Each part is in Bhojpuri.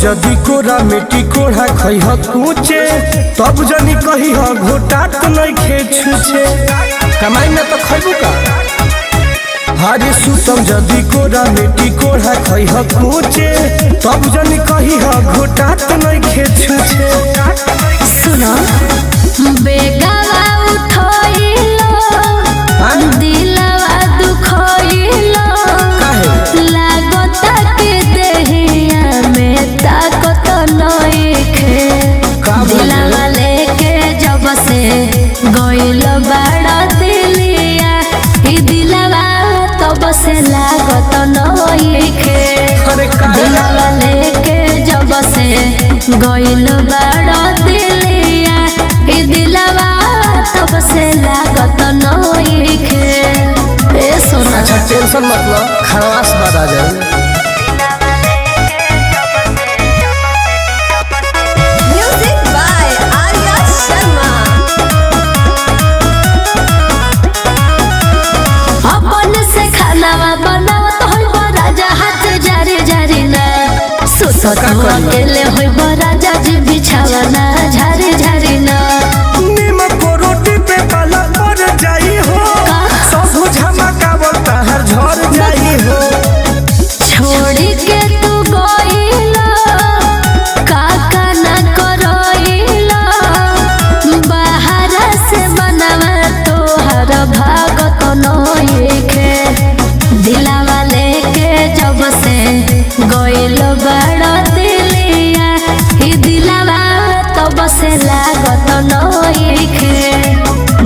जदि कोरा मिट्टी कोढ़ा खइह कूचे तब जनी कहिह घोटा तो नहीं खेछुचे कमाई में तो खइबू का। हरे सुतम जदि कोरा मिट्टी कोढ़ा खइह कूचे तब जनी कहिह घोटा तो नहीं खेछुचे। सुनो बेगावा उठोइलो दिलवा दुखोइलो लागता के देहिया में ताकत नइखे दिलवा लेके जब से गइल बड़ा दिलिया ई दिलवा तब से लागत नइखे दिलवा लेके जब से गइल बड़ा दिलिया ई दिलवा तब से लागत नइखे। ए सोना अच्छा टेंशन मत लो खरवास बाद आ जाए। Music by Arya Sharma. अपन से खानावा बनावत होइबो राजा हाथ जारी जारी ना सुतत अकेले होइबो राजा जी बिछावना झारी झारी ना नीमक को रोटी पे काला पड़ जाई हो सब झमकावल तहर झर जाई हो। छोड़ी के तू गइला काका ना करइला बाहर से बनवा तोहर भागत नइखे दिलवा लेके जब से गइल बड़ा दिलिया ई दिलवा तब से लागत नइखे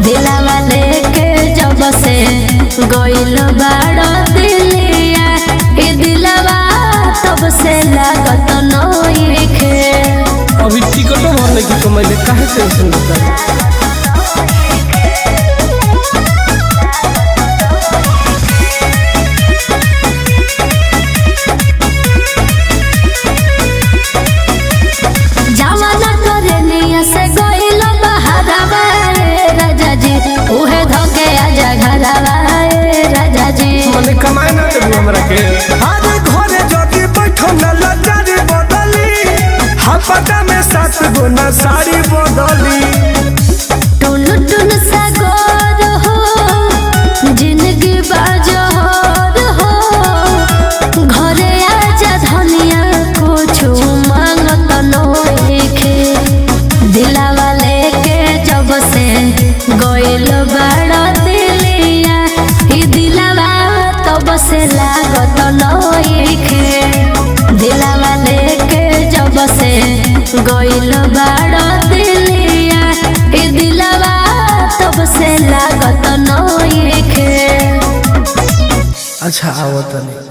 दिलवा लेके जब से गइल बड़ा दिलिया ई दिलवा तब से लागत नइखे। अभी टिकटो भरने की तो मैंने काहे टेंशन लेता। जवाना करे निया से गइल बहारवा राजा जी उहे धके आजा घरवा राजा जी मने कमाए ना देबू हमरा के। अरे घरे जदी बैठो न लजारी बदली हपटा में 7 गुना साड़ी बदली। टुन टुन सागर हो जिंदगी बाजहर हो घरे आजा धनिया कुछ मांगत नइखे दिलवा लेके जब से गइल बड़ा दिलिया ई दिलवा तब से लागत नइखे दिलवा लेके जब से गइल बड़ा दिलिया ई दिलवा तब से लागत नइखे। अच्छा आओ तनी।